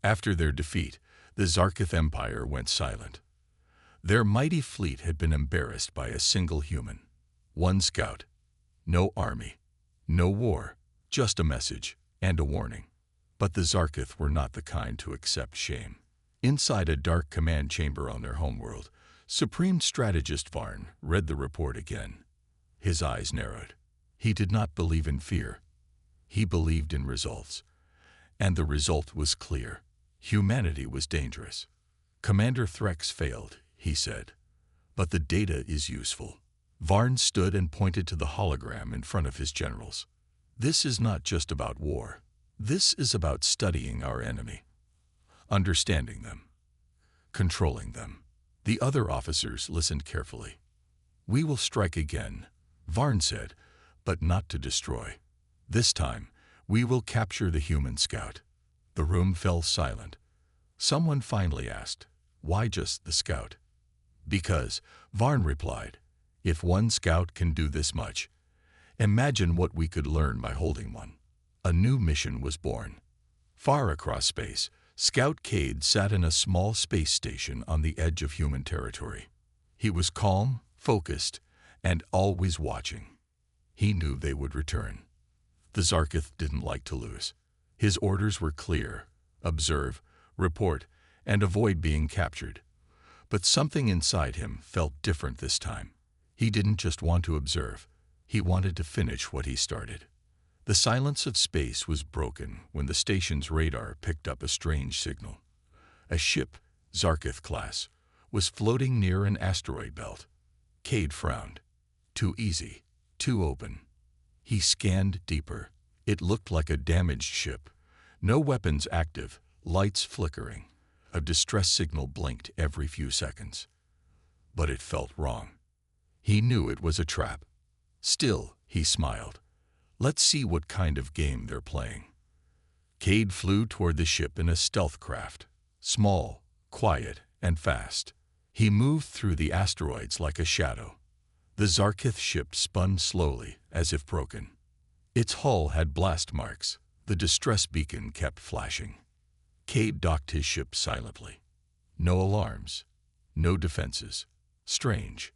After their defeat, the Zarkith Empire went silent. Their mighty fleet had been embarrassed by a single human. One scout. No army. No war. Just a message and a warning. But the Zarkith were not the kind to accept shame. Inside a dark command chamber on their homeworld, Supreme Strategist Varn read the report again. His eyes narrowed. He did not believe in fear. He believed in results. And the result was clear. Humanity was dangerous. Commander Threx failed, he said. But the data is useful. Varn stood and pointed to the hologram in front of his generals. This is not just about war. This is about studying our enemy, understanding them, controlling them. The other officers listened carefully. We will strike again, Varn said, but not to destroy. This time, we will capture the human scout. The room fell silent. Someone finally asked, why just the scout? Because, Varn replied, if one scout can do this much, imagine what we could learn by holding one. A new mission was born. Far across space, Scout Cade sat in a small space station on the edge of human territory. He was calm, focused, and always watching. He knew they would return. The Zarkith didn't like to lose. His orders were clear: observe, report, and avoid being captured. But something inside him felt different this time. He didn't just want to observe. He wanted to finish what he started. The silence of space was broken when the station's radar picked up a strange signal. A ship, Zarkith class, was floating near an asteroid belt. Cade frowned. Too easy, too open. He scanned deeper. It looked like a damaged ship. No weapons active, lights flickering. A distress signal blinked every few seconds. But it felt wrong. He knew it was a trap. Still, he smiled. Let's see what kind of game they're playing. Cade flew toward the ship in a stealth craft. Small, quiet, and fast. He moved through the asteroids like a shadow. The Zarkith ship spun slowly, as if broken. Its hull had blast marks. The distress beacon kept flashing. Cade docked his ship silently. No alarms. No defenses. Strange.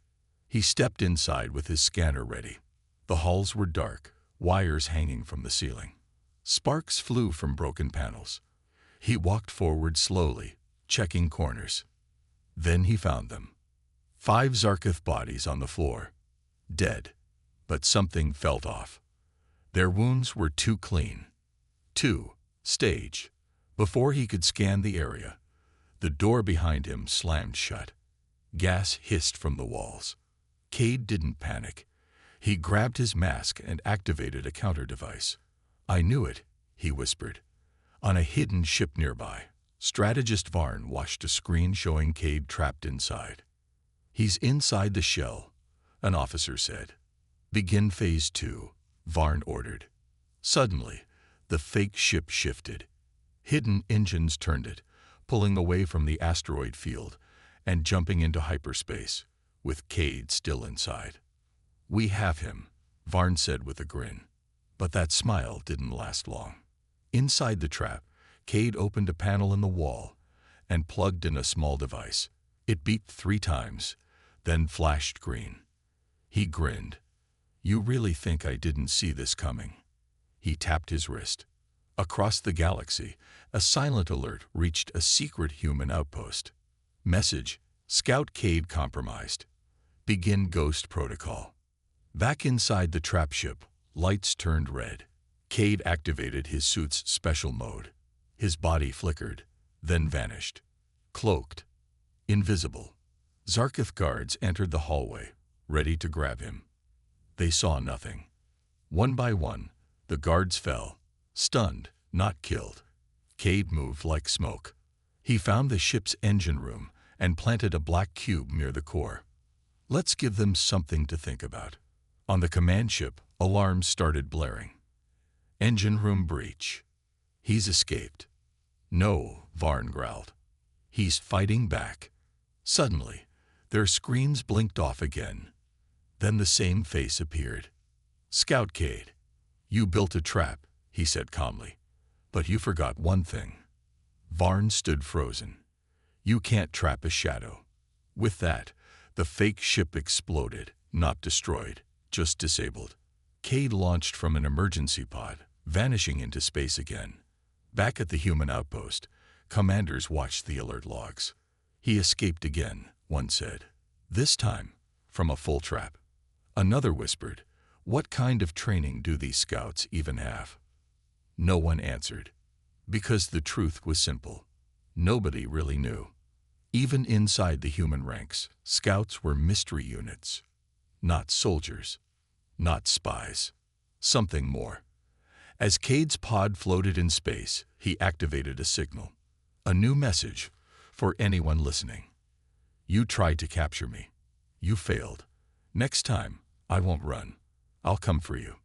He stepped inside with his scanner ready. The halls were dark, wires hanging from the ceiling. Sparks flew from broken panels. He walked forward slowly, checking corners. Then he found them. 5 Zarkith bodies on the floor. Dead. But something felt off. Their wounds were too clean. 2. Stage. Before he could scan the area, the door behind him slammed shut. Gas hissed from the walls. Cade didn't panic. He grabbed his mask and activated a counter device. I knew it, he whispered. On a hidden ship nearby, Strategist Varn watched a screen showing Cade trapped inside. He's inside the shell, an officer said. Begin Phase 2, Varn ordered. Suddenly, the fake ship shifted. Hidden engines turned it, pulling away from the asteroid field and jumping into hyperspace, with Cade still inside. We have him, Varn said with a grin. But that smile didn't last long. Inside the trap, Cade opened a panel in the wall and plugged in a small device. It beeped 3 times, then flashed green. He grinned. You really think I didn't see this coming? He tapped his wrist. Across the galaxy, a silent alert reached a secret human outpost. Message: Scout Cade compromised. Begin Ghost Protocol. Back inside the trap ship, lights turned red. Cade activated his suit's special mode. His body flickered, then vanished. Cloaked. Invisible. Zarkith guards entered the hallway, ready to grab him. They saw nothing. One by one, the guards fell, stunned, not killed. Cade moved like smoke. He found the ship's engine room and planted a black cube near the core. Let's give them something to think about. On the command ship, alarms started blaring. Engine room breach. He's escaped. No, Varn growled. He's fighting back. Suddenly, their screens blinked off again. Then the same face appeared. Scout Cade, you built a trap, he said calmly. But you forgot one thing. Varn stood frozen. You can't trap a shadow. With that, the fake ship exploded, not destroyed, just disabled. Cade launched from an emergency pod, vanishing into space again. Back at the human outpost, commanders watched the alert logs. He escaped again, one said. This time, from a full trap. Another whispered, what kind of training do these scouts even have? No one answered. Because the truth was simple. Nobody really knew. Even inside the human ranks, scouts were mystery units. Not soldiers. Not spies. Something more. As Cade's pod floated in space, he activated a signal. A new message for anyone listening. You tried to capture me. You failed. Next time, I won't run. I'll come for you.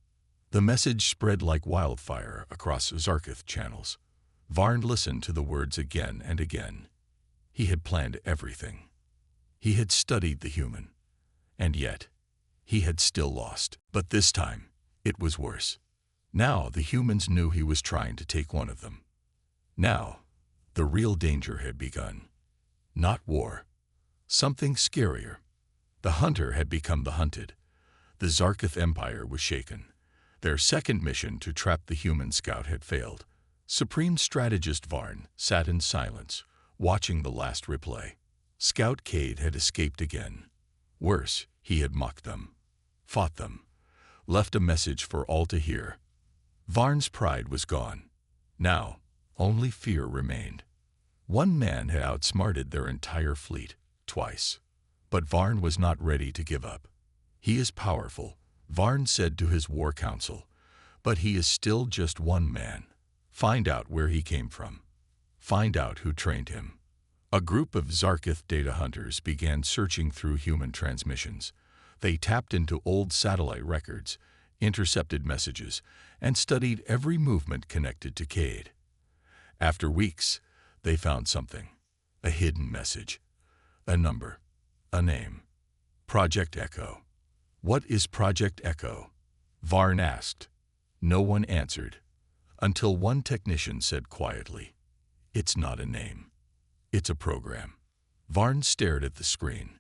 The message spread like wildfire across Zarkith channels. Varn listened to the words again and again. He had planned everything. He had studied the human. And yet, he had still lost. But this time, it was worse. Now the humans knew he was trying to take one of them. Now, the real danger had begun. Not war. Something scarier. The hunter had become the hunted. The Zarkith Empire was shaken. Their second mission to trap the human scout had failed. Supreme Strategist Varn sat in silence, watching the last replay. Scout Cade had escaped again. Worse, he had mocked them, fought them, left a message for all to hear. Varn's pride was gone. Now, only fear remained. One man had outsmarted their entire fleet, twice. But Varn was not ready to give up. He is powerful, Varn said to his war council, but he is still just one man. Find out where he came from. Find out who trained him. A group of Zarkith data hunters began searching through human transmissions. They tapped into old satellite records, intercepted messages, and studied every movement connected to Cade. After weeks, they found something. A hidden message. A number. A name. Project Echo. What is Project Echo? Varn asked. No one answered. Until one technician said quietly, it's not a name. It's a program. Varn stared at the screen.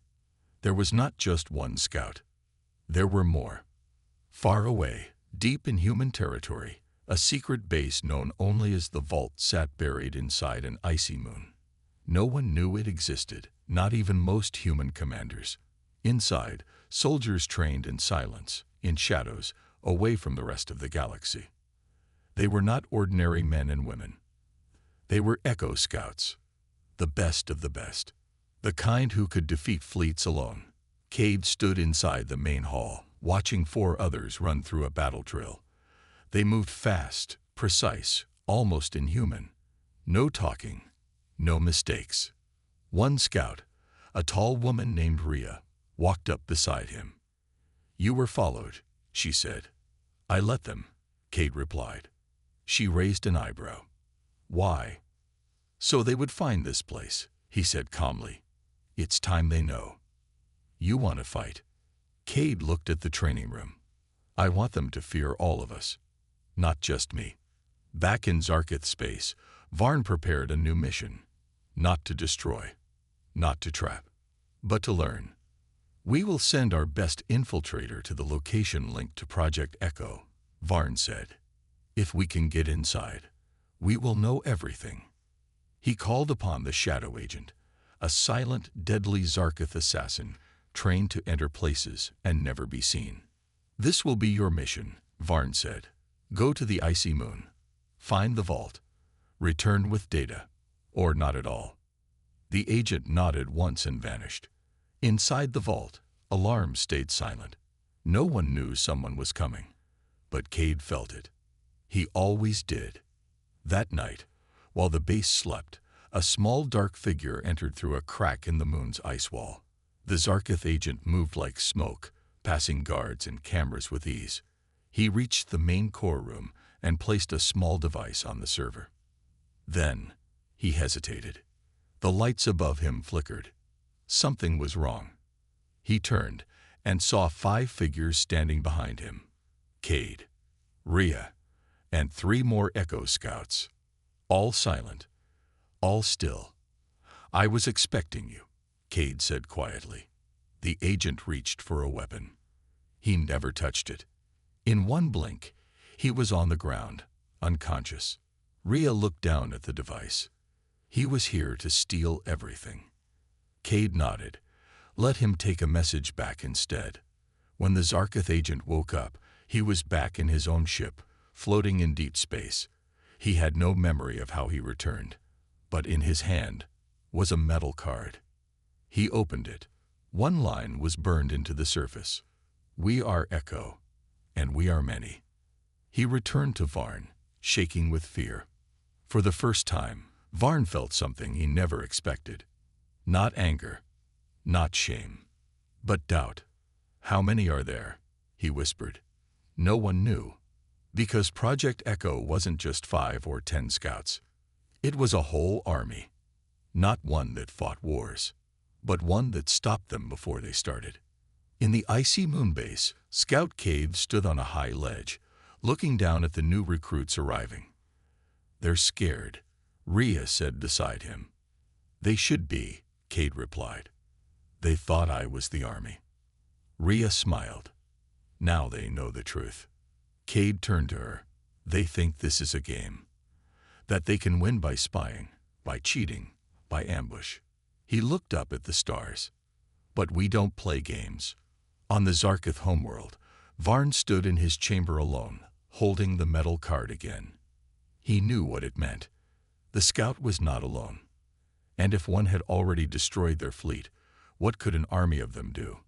There was not just one scout. There were more. Far away, deep in human territory, a secret base known only as the Vault sat buried inside an icy moon. No one knew it existed, not even most human commanders. Inside, soldiers trained in silence, in shadows, away from the rest of the galaxy. They were not ordinary men and women. They were Echo Scouts, the best of the best, the kind who could defeat fleets alone. Cade stood inside the main hall, watching 4 others run through a battle drill. They moved fast, precise, almost inhuman. No talking, no mistakes. One scout, a tall woman named Rhea, walked up beside him. You were followed, she said. I let them, Cade replied. She raised an eyebrow. Why? So they would find this place, he said calmly. It's time they know. You want to fight? Cade looked at the training room. I want them to fear all of us, not just me. Back in Zarkith space, Varn prepared a new mission. Not to destroy, not to trap, but to learn. We will send our best infiltrator to the location linked to Project Echo, Varn said. If we can get inside, we will know everything. He called upon the Shadow Agent, a silent, deadly Zarkith assassin trained to enter places and never be seen. This will be your mission, Varn said. Go to the icy moon. Find the vault. Return with data, or not at all. The agent nodded once and vanished. Inside the vault, alarms stayed silent. No one knew someone was coming, but Cade felt it. He always did. That night, while the base slept, a small dark figure entered through a crack in the moon's ice wall. The Zarkith agent moved like smoke, passing guards and cameras with ease. He reached the main core room and placed a small device on the server. Then, he hesitated. The lights above him flickered. Something was wrong. He turned and saw 5 figures standing behind him. Cade, Rhea, and 3 more Echo Scouts. All silent, All still. "I was expecting you," Cade said quietly. The agent reached for a weapon. He never touched it. In one blink, he was on the ground, unconscious. Rhea looked down at the device. He was here to steal everything. Cade nodded. Let him take a message back instead. When the Zarkith agent woke up, he was back in his own ship, floating in deep space. He had no memory of how he returned, but in his hand was a metal card. He opened it. One line was burned into the surface. "We are Echo, and we are many." He returned to Varn, shaking with fear. For the first time, Varn felt something he never expected. Not anger, not shame, but doubt. "How many are there?" he whispered. No one knew, because Project Echo wasn't just 5 or 10 scouts. It was a whole army. Not one that fought wars, but one that stopped them before they started. In the icy moonbase, Scout Cade stood on a high ledge, looking down at the new recruits arriving. "They're scared," Rhea said beside him. "They should be," Cade replied. "They thought I was the army." Rhea smiled. "Now they know the truth." Cade turned to her. "They think this is a game. That they can win by spying, by cheating, by ambush." He looked up at the stars. "But we don't play games." On the Zarkith homeworld, Varn stood in his chamber alone, holding the metal card again. He knew what it meant. The scout was not alone. And if one had already destroyed their fleet, what could an army of them do?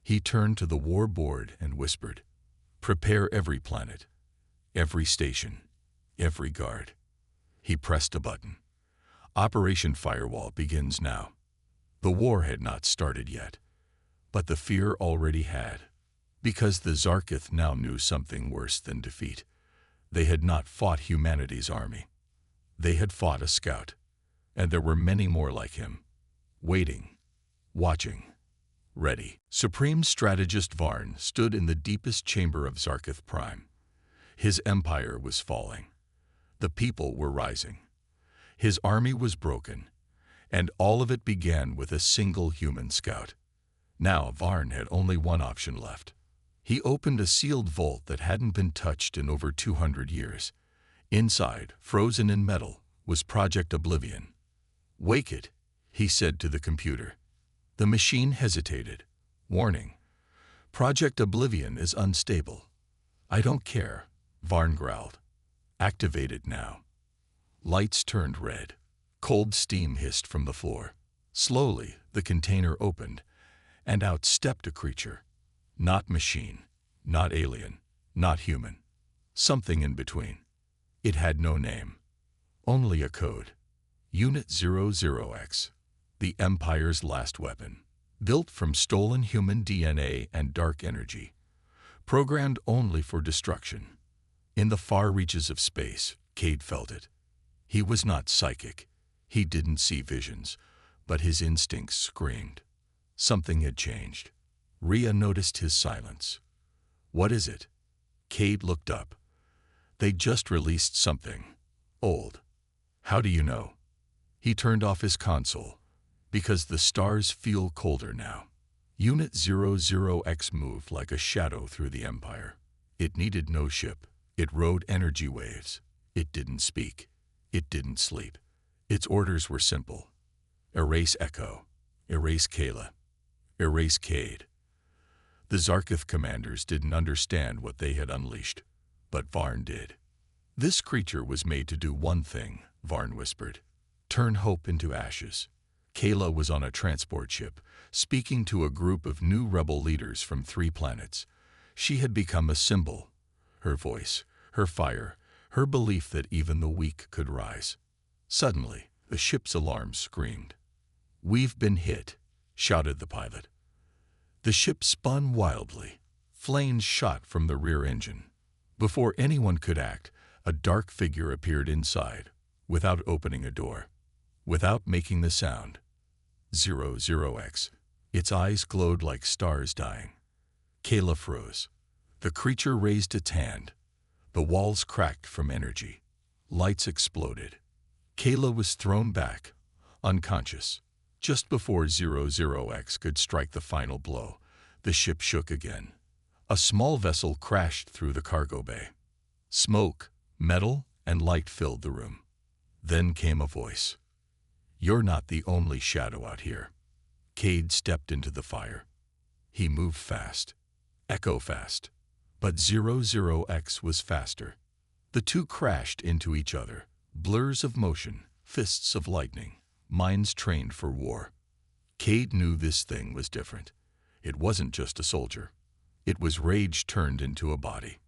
He turned to the war board and whispered, "Prepare every planet, every station, every guard." He pressed a button. Operation Firewall begins now. The war had not started yet, but the fear already had, because the Zarkith now knew something worse than defeat. They had not fought humanity's army. They had fought a scout, and there were many more like him, waiting, watching, ready. Supreme Strategist Varn stood in the deepest chamber of Zarkith Prime. His empire was falling. The people were rising. His army was broken, and all of it began with a single human scout. Now Varn had only one option left. He opened a sealed vault that hadn't been touched in over 200 years. Inside, frozen in metal, was Project Oblivion. "Wake it," he said to the computer. The machine hesitated. "Warning. Project Oblivion is unstable." "I don't care," Varn growled. "Activate it now." Lights turned red. Cold steam hissed from the floor. Slowly, the container opened, and out stepped a creature. Not machine, not alien, not human. Something in between. It had no name. Only a code. Unit 00X. The Empire's last weapon. Built from stolen human DNA and dark energy. Programmed only for destruction. In the far reaches of space, Cade felt it. He was not psychic. He didn't see visions, but his instincts screamed. Something had changed. Rhea noticed his silence. "What is it?" Cade looked up. "They just released something. Old." "How do you know?" He turned off his console. "Because the stars feel colder now." Unit 00X moved like a shadow through the Empire. It needed no ship. It rode energy waves. It didn't speak. It didn't sleep. Its orders were simple. Erase Echo. Erase Kayla. Erase Cade. The Zarkith commanders didn't understand what they had unleashed, but Varn did. "This creature was made to do one thing," Varn whispered. "Turn hope into ashes." Kayla was on a transport ship, speaking to a group of new rebel leaders from 3 planets. She had become a symbol. Her voice, her fire, her belief that even the weak could rise. Suddenly, the ship's alarm screamed. "We've been hit," shouted the pilot. The ship spun wildly. Flames shot from the rear engine. Before anyone could act, a dark figure appeared inside, without opening a door, without making the sound. 00X. Its eyes glowed like stars dying. Kayla froze. The creature raised its hand. The walls cracked from energy. Lights exploded. Kayla was thrown back, unconscious. Just before 00X could strike the final blow, the ship shook again. A small vessel crashed through the cargo bay. Smoke, metal, and light filled the room. Then came a voice. "You're not the only shadow out here." Cade stepped into the fire. He moved fast, echo fast, but 00X was faster. The two crashed into each other, blurs of motion, fists of lightning, minds trained for war. Cade knew this thing was different. It wasn't just a soldier. It was rage turned into a body.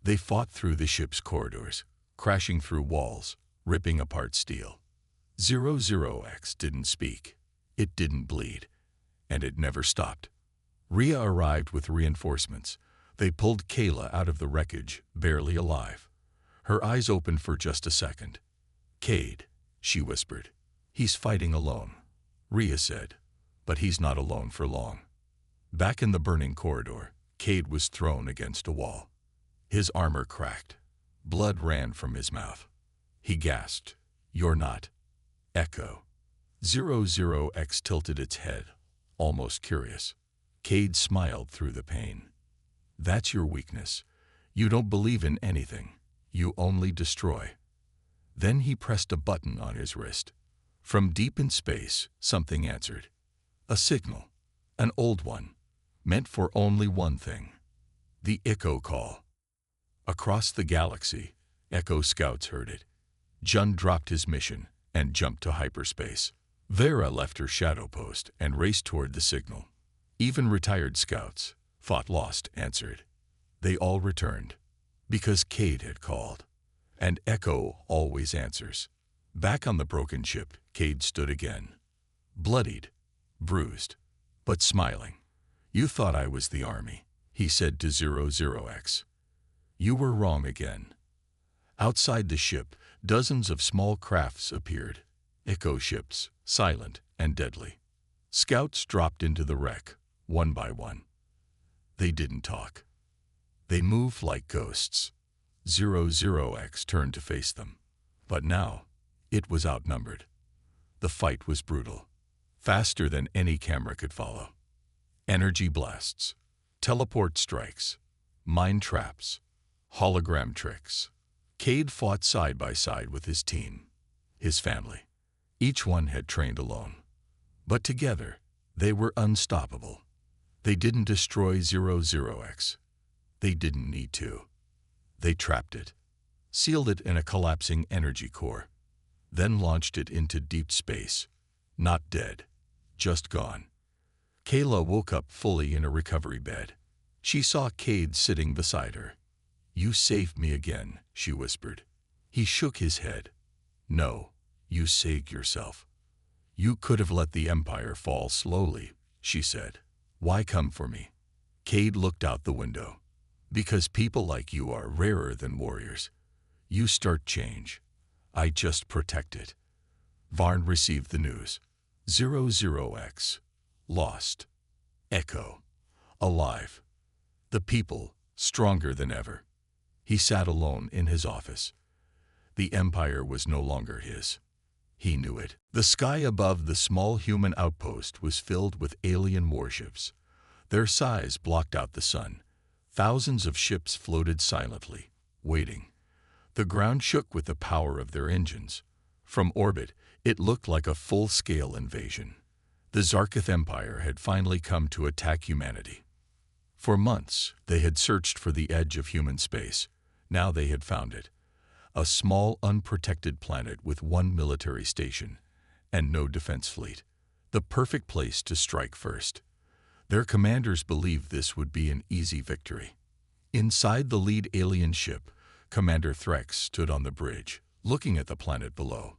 They fought through the ship's corridors, crashing through walls, ripping apart steel. 00X didn't speak. It didn't bleed. And it never stopped. Rhea arrived with reinforcements. They pulled Kayla out of the wreckage, barely alive. Her eyes opened for just a second. "Cade," she whispered. "He's fighting alone," Rhea said. "But he's not alone for long." Back in the burning corridor, Cade was thrown against a wall. His armor cracked. Blood ran from his mouth. He gasped, "You're not." Echo. 00X tilted its head, almost curious. Cade smiled through the pain. "That's your weakness. You don't believe in anything. You only destroy." Then he pressed a button on his wrist. From deep in space, something answered. A signal. An old one. Meant for only one thing. The Echo call. Across the galaxy, Echo scouts heard it. Jun dropped his mission and jumped to hyperspace. Vera left her shadow post and raced toward the signal. Even retired scouts, thought lost, answered. They all returned, because Cade had called. And Echo always answers. Back on the broken ship, Cade stood again. Bloodied, bruised, but smiling. "You thought I was the army," he said to 00X. "You were wrong again." Outside the ship, dozens of small crafts appeared. Echo ships, silent and deadly. Scouts dropped into the wreck, one by one. They didn't talk. They moved like ghosts. 00X turned to face them. But now, it was outnumbered. The fight was brutal. Faster than any camera could follow. Energy blasts, teleport strikes, mind traps, hologram tricks. Cade fought side by side with his team, his family. Each one had trained alone. But together, they were unstoppable. They didn't destroy 00X. They didn't need to. They trapped it, sealed it in a collapsing energy core, then launched it into deep space. Not dead, just gone. Kayla woke up fully in a recovery bed. She saw Cade sitting beside her. "You saved me again," she whispered. He shook his head. "No, you saved yourself. You could have let the Empire fall slowly," she said. "Why come for me?" Cade looked out the window. "Because people like you are rarer than warriors. You start change. I just protect it." Varn received the news. 00X. Lost. Echo. Alive. The people, stronger than ever. He sat alone in his office. The Empire was no longer his. He knew it. The sky above the small human outpost was filled with alien warships. Their size blocked out the sun. Thousands of ships floated silently, waiting. The ground shook with the power of their engines. From orbit, it looked like a full-scale invasion. The Zarkith Empire had finally come to attack humanity. For months, they had searched for the edge of human space. Now they had found it. A small, unprotected planet with one military station and no defense fleet. The perfect place to strike first. Their commanders believed this would be an easy victory. Inside the lead alien ship, Commander Threx stood on the bridge, looking at the planet below.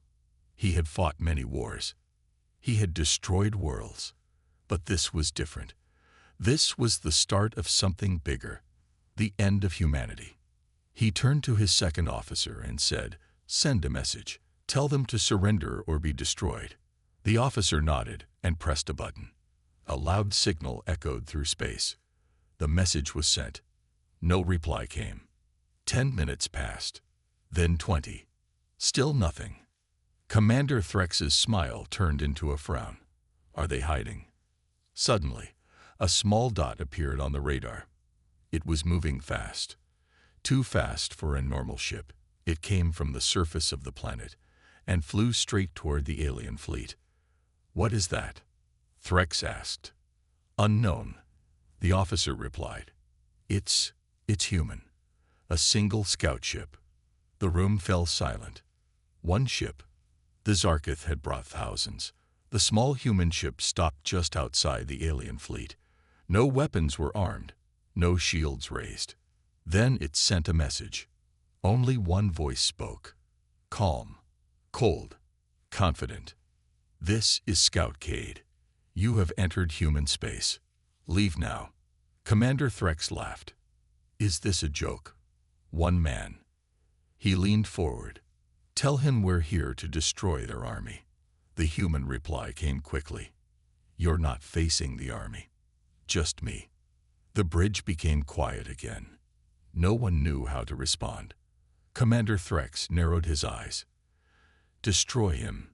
He had fought many wars. He had destroyed worlds. But this was different. This was the start of something bigger, the end of humanity. He turned to his second officer and said, "Send a message. Tell them to surrender or be destroyed." The officer nodded and pressed a button. A loud signal echoed through space. The message was sent. No reply came. 10 minutes passed. Then 20. Still nothing. Commander Threx's smile turned into a frown. Are they hiding? Suddenly, a small dot appeared on the radar. It was moving fast. Too fast for a normal ship. It came from the surface of the planet and flew straight toward the alien fleet. What is that? Threx asked. Unknown, the officer replied. It's human. A single scout ship. The room fell silent. One ship. The Zarkith had brought thousands. The small human ship stopped just outside the alien fleet. No weapons were armed, no shields raised. Then it sent a message. Only one voice spoke. Calm, cold, confident. This is Scout Cade. You have entered human space. Leave now. Commander Threx laughed. Is this a joke? One man. He leaned forward. Tell him we're here to destroy their army. The human reply came quickly. You're not facing the army. Just me. The bridge became quiet again. No one knew how to respond. Commander Threx narrowed his eyes. Destroy him.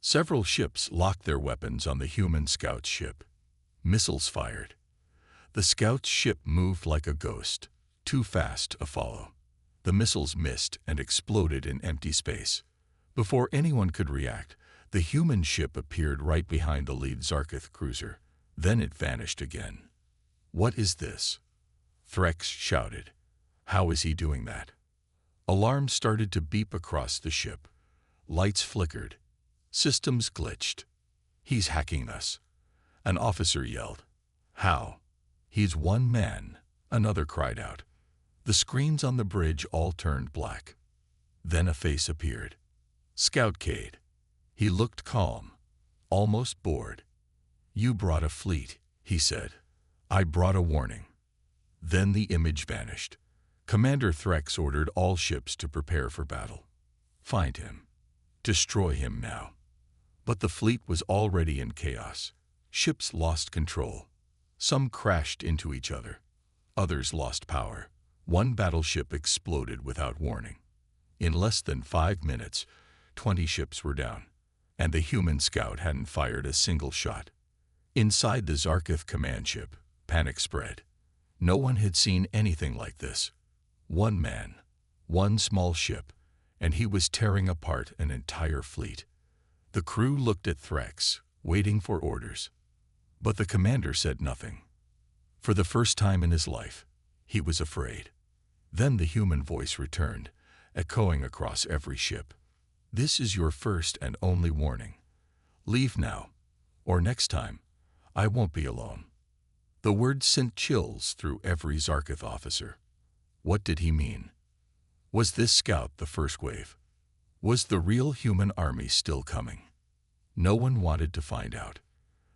Several ships locked their weapons on the human scout's ship. Missiles fired. The scout's ship moved like a ghost, too fast to follow. The missiles missed and exploded in empty space. Before anyone could react, the human ship appeared right behind the lead Zarkith cruiser. Then it vanished again. What is this? Threx shouted. How is he doing that? Alarms started to beep across the ship. Lights flickered. Systems glitched. He's hacking us. An officer yelled. How? He's one man, another cried out. The screens on the bridge all turned black. Then a face appeared. Scout Cade. He looked calm, almost bored. You brought a fleet, he said. I brought a warning. Then the image vanished. Commander Threx ordered all ships to prepare for battle. Find him. Destroy him now. But the fleet was already in chaos. Ships lost control. Some crashed into each other. Others lost power. One battleship exploded without warning. In less than 5 minutes, 20 ships were down, and the human scout hadn't fired a single shot. Inside the Zarkith command ship, panic spread. No one had seen anything like this. One man, one small ship, and he was tearing apart an entire fleet. The crew looked at Threx, waiting for orders. But the commander said nothing. For the first time in his life, he was afraid. Then the human voice returned, echoing across every ship. This is your first and only warning. Leave now, or next time, I won't be alone. The words sent chills through every Zarkith officer. What did he mean? Was this scout the first wave? Was the real human army still coming? No one wanted to find out.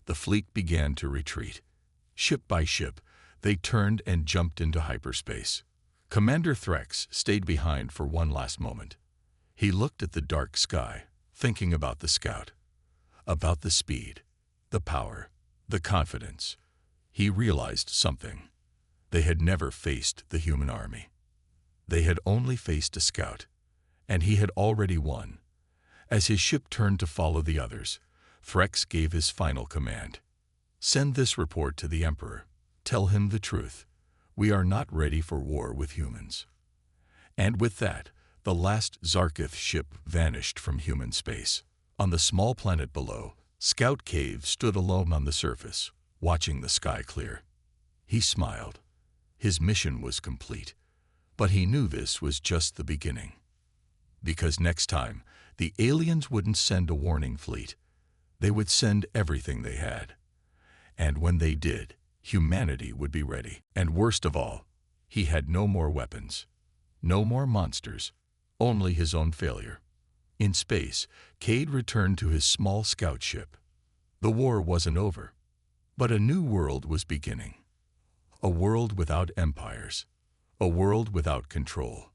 The fleet began to retreat. Ship by ship, they turned and jumped into hyperspace. Commander Threx stayed behind for one last moment. He looked at the dark sky, thinking about the scout, about the speed, the power, the confidence. He realized something. They had never faced the human army. They had only faced a scout, and he had already won. As his ship turned to follow the others, Threx gave his final command. Send this report to the Emperor. Tell him the truth. We are not ready for war with humans. And with that, the last Zarkith ship vanished from human space. On the small planet below, Scout Cade stood alone on the surface, watching the sky clear. He smiled. His mission was complete, but he knew this was just the beginning. Because next time, the aliens wouldn't send a warning fleet. They would send everything they had. And when they did, humanity would be ready. And worst of all, he had no more weapons, no more monsters, only his own failure. In space, Cade returned to his small scout ship. The war wasn't over, but a new world was beginning. A world without empires, a world without control,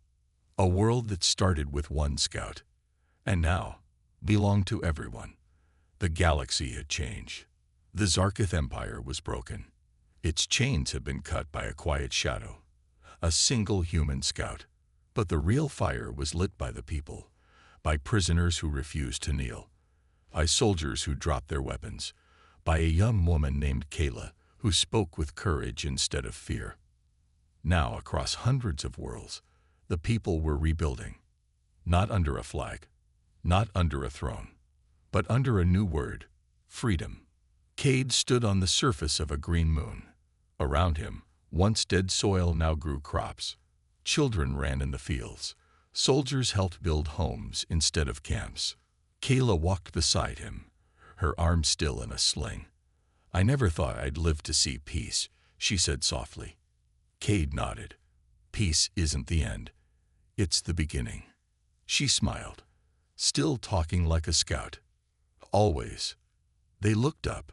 a world that started with one scout, and now belonged to everyone. The galaxy had changed. The Zarkith Empire was broken. Its chains had been cut by a quiet shadow, a single human scout. But the real fire was lit by the people, by prisoners who refused to kneel, by soldiers who dropped their weapons, by a young woman named Kayla who spoke with courage instead of fear. Now, across hundreds of worlds, the people were rebuilding, not under a flag, not under a throne, but under a new word: freedom. Cade stood on the surface of a green moon. Around him, once dead soil now grew crops. Children ran in the fields. Soldiers helped build homes instead of camps. Kayla walked beside him, her arm still in a sling. "I never thought I'd live to see peace," she said softly. Cade nodded. "Peace isn't the end. It's the beginning." She smiled, still talking like a scout. "Always." They looked up.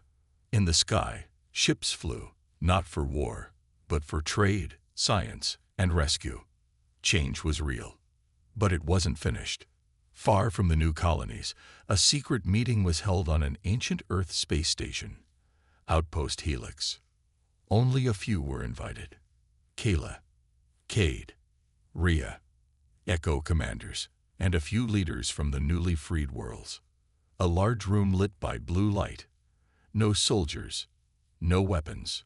In the sky, ships flew, not for war, but for trade, science, and rescue. Change was real. But it wasn't finished. Far from the new colonies, a secret meeting was held on an ancient Earth space station, Outpost Helix. Only a few were invited: Kayla, Cade, Rhea, Echo commanders, and a few leaders from the newly freed worlds. A large room lit by blue light. No soldiers, no weapons,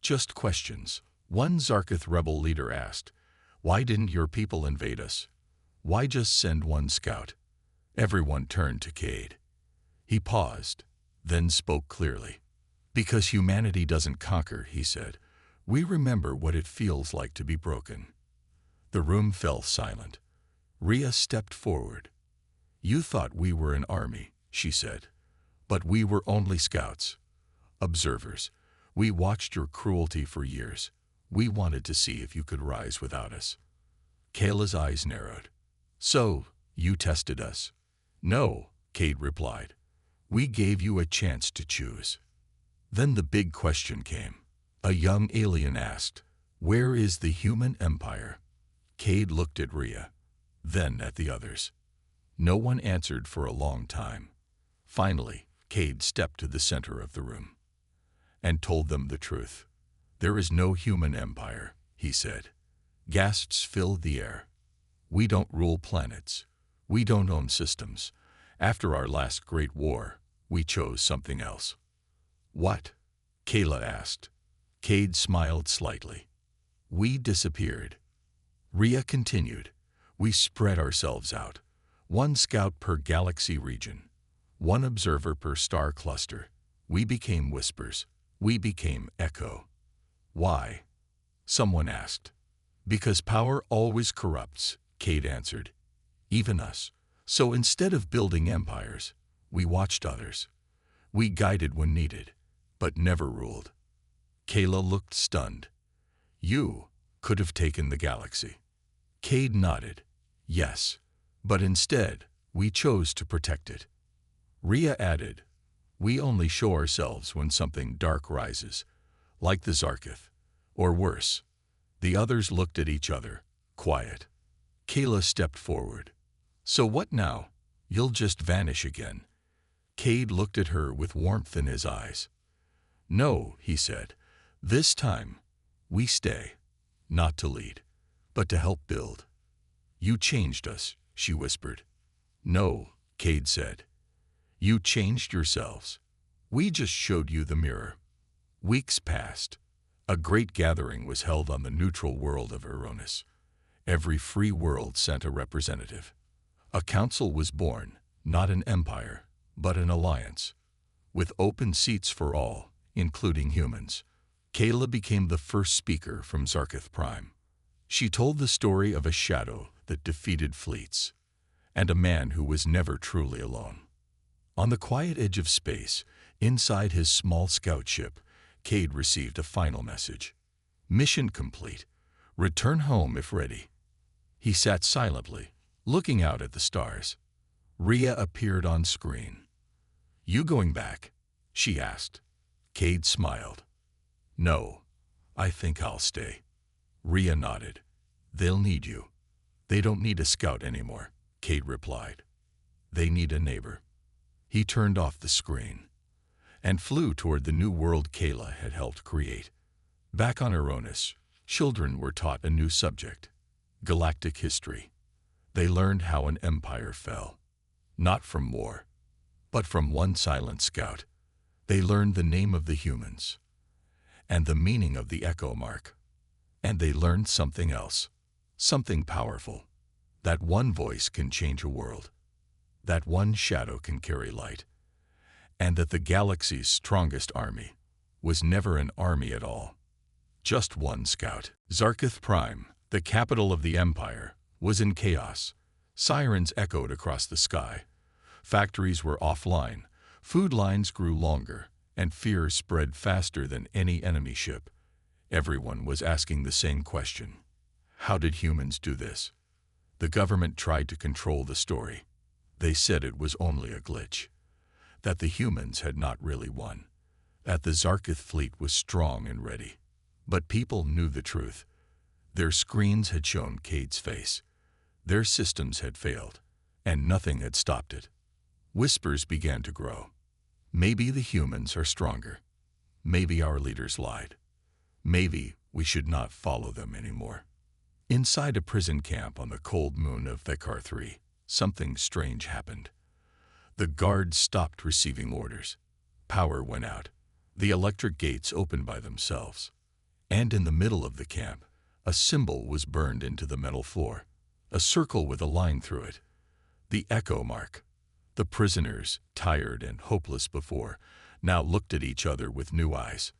just questions. One Zarkith rebel leader asked, "Why didn't your people invade us? Why just send one scout?" Everyone turned to Cade. He paused, then spoke clearly. "Because humanity doesn't conquer," he said. "We remember what it feels like to be broken." The room fell silent. Rhea stepped forward. "You thought we were an army," she said. "But we were only scouts, observers. We watched your cruelty for years. We wanted to see if you could rise without us." Kayla's eyes narrowed. "So, you tested us?" "No," Cade replied. "We gave you a chance to choose." Then the big question came. A young alien asked, "Where is the human empire?" Cade looked at Rhea, then at the others. No one answered for a long time. Finally, Cade stepped to the center of the room and told them the truth. "There is no human empire," he said. Gasps filled the air. "We don't rule planets. We don't own systems. After our last great war, we chose something else." "What?" Kayla asked. Cade smiled slightly. "We disappeared." Rhea continued. "We spread ourselves out. One scout per galaxy region. One observer per star cluster. We became whispers. We became echo." "Why?" someone asked. "Because power always corrupts," Cade answered. "Even us. So instead of building empires, we watched others. We guided when needed, but never ruled." Kayla looked stunned. "You could have taken the galaxy." Cade nodded. "Yes, but instead, we chose to protect it." Rhea added, "We only show ourselves when something dark rises, like the Zarkith, or worse." The others looked at each other, quiet. Kayla stepped forward. "So what now? You'll just vanish again?" Cade looked at her with warmth in his eyes. "No," he said. "This time, we stay, not to lead, but to help build." "You changed us," she whispered. "No," Cade said. "You changed yourselves. We just showed you the mirror." Weeks passed. A great gathering was held on the neutral world of Uranus. Every free world sent a representative. A council was born, not an empire, but an alliance, with open seats for all, including humans. Kayla became the first speaker from GalacticPrime. She told the story of a shadow that defeated fleets, and a man who was never truly alone. On the quiet edge of space, inside his small scout ship, Cade received a final message. "Mission complete. Return home if ready." He sat silently, looking out at the stars. Rhea appeared on screen. "You going back?" she asked. Cade smiled. "No, I think I'll stay." Rhea nodded. "They'll need you." "They don't need a scout anymore," Cade replied. "They need a neighbor." He turned off the screen and flew toward the new world Kayla had helped create. Back on Uranus, children were taught a new subject: galactic history. They learned how an empire fell, Not from war, but from one silent scout. They learned the name of the humans and the meaning of the echo mark. And they learned something else, something powerful. That one voice can change a world. That one shadow can carry light. And that the galaxy's strongest army was never an army at all. Just one scout. GalacticPrime, the capital of the Empire, was in chaos. Sirens echoed across the sky. Factories were offline. Food lines grew longer, and fear spread faster than any enemy ship. Everyone was asking the same question. How did humans do this? The government tried to control the story. They said it was only a glitch, that the humans had not really won, that the Zarkith fleet was strong and ready. But people knew the truth. Their screens had shown Cade's face. Their systems had failed, and nothing had stopped it. Whispers began to grow. Maybe the humans are stronger. Maybe our leaders lied. Maybe we should not follow them anymore. Inside a prison camp on the cold moon of Thekar 3, something strange happened. The guards stopped receiving orders. Power went out. The electric gates opened by themselves. And in the middle of the camp, a symbol was burned into the metal floor, a circle with a line through it. The echo mark. The prisoners, tired and hopeless before, now looked at each other with new eyes.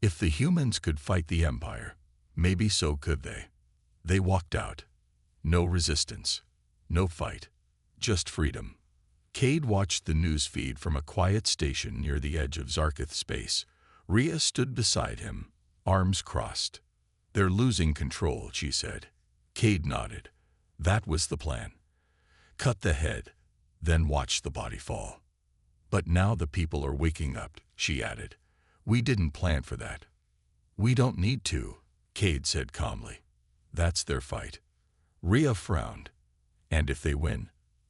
If the humans could fight the Empire, maybe so could they. They walked out. No resistance, no fight, just freedom. Cade watched the news feed from a quiet station near the edge of Zarkith space. Rhea stood beside him, arms crossed. They're losing control, she said. Cade nodded. That was the plan. Cut the head, then watch the body fall. But now the people are waking up, she added. We didn't plan for that. We don't need to, Cade said calmly. That's their fight. Rhea frowned. And if they win,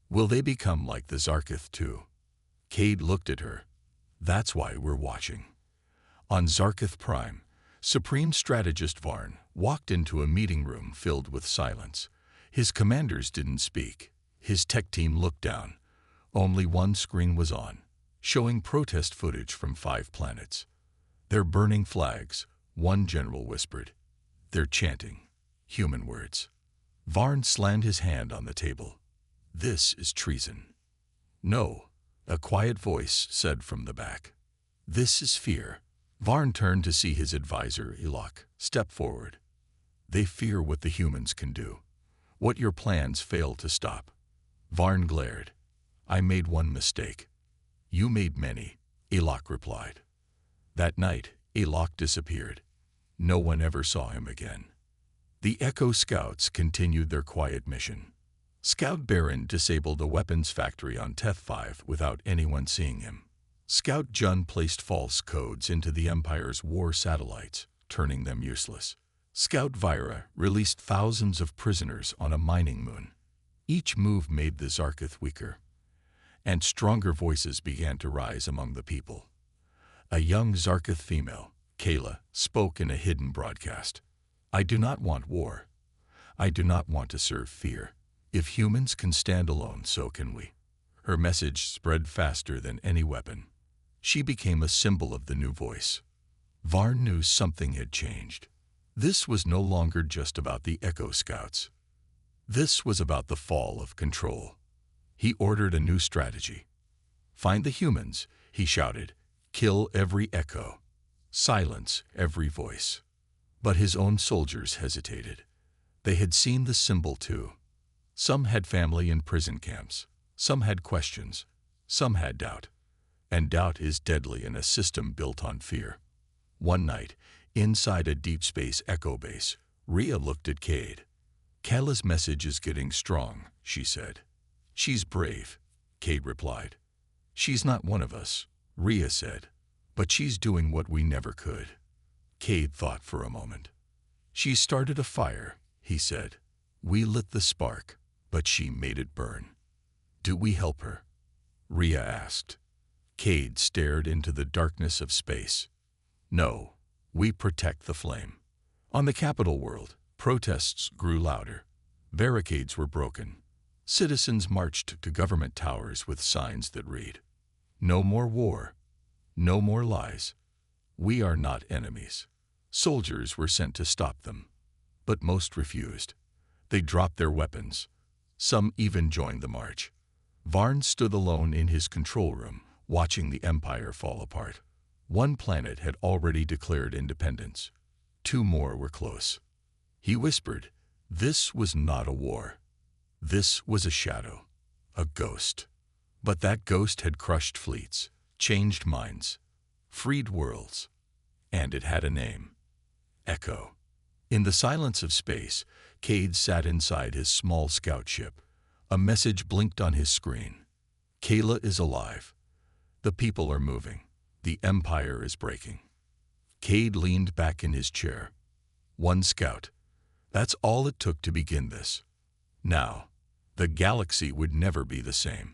will they become like the Zarkith too? Cade looked at her. That's why we're watching. On GalacticPrime, Supreme Strategist Varn walked into a meeting room filled with silence. His commanders didn't speak. His tech team looked down. Only one screen was on, showing protest footage from 5 planets. They're burning flags, one general whispered. They're chanting human words. Varn slammed his hand on the table. This is treason. No, a quiet voice said from the back. This is fear. Varn turned to see his advisor, Elok, step forward. They fear what the humans can do, what your plans fail to stop. Varn glared. I made one mistake. You made many, Elok replied. That night, Elok disappeared. No one ever saw him again. The Echo Scouts continued their quiet mission. Scout Baron disabled a weapons factory on Teth 5 without anyone seeing him. Scout Jun placed false codes into the Empire's war satellites, turning them useless. Scout Vira released thousands of prisoners on a mining moon. Each move made the Zarkith weaker, and stronger voices began to rise among the people. A young Zarkith female, Kayla, spoke in a hidden broadcast. I do not want war. I do not want to serve fear. If humans can stand alone, so can we. Her message spread faster than any weapon. She became a symbol of the new voice. Varn knew something had changed. This was no longer just about the Echo Scouts. This was about the fall of control. He ordered a new strategy. Find the humans, he shouted. Kill every echo. Silence every voice. But his own soldiers hesitated. They had seen the symbol too. Some had family in prison camps. Some had questions. Some had doubt. And doubt is deadly in a system built on fear. One night, inside a deep space echo base, Rhea looked at Cade. Kayla's message is getting strong, she said. She's brave, Cade replied. She's not one of us, Rhea said. But she's doing what we never could. Cade thought for a moment. She started a fire, he said. We lit the spark, but she made it burn. Do we help her? Rhea asked. Cade stared into the darkness of space. No, we protect the flame. On the capital world, protests grew louder. Barricades were broken. Citizens marched to government towers with signs that read, "No more war, no more lies. We are not enemies." Soldiers were sent to stop them, but most refused. They dropped their weapons. Some even joined the march. Varn stood alone in his control room, watching the Empire fall apart. One planet had already declared independence. 2 more were close. He whispered, this was not a war. This was a shadow, a ghost. But that ghost had crushed fleets, changed minds, freed worlds, and it had a name. Echo. In the silence of space, Cade sat inside his small scout ship. A message blinked on his screen. Kayla is alive. The people are moving. The Empire is breaking. Cade leaned back in his chair. 1 scout. That's all it took to begin this. Now, the galaxy would never be the same.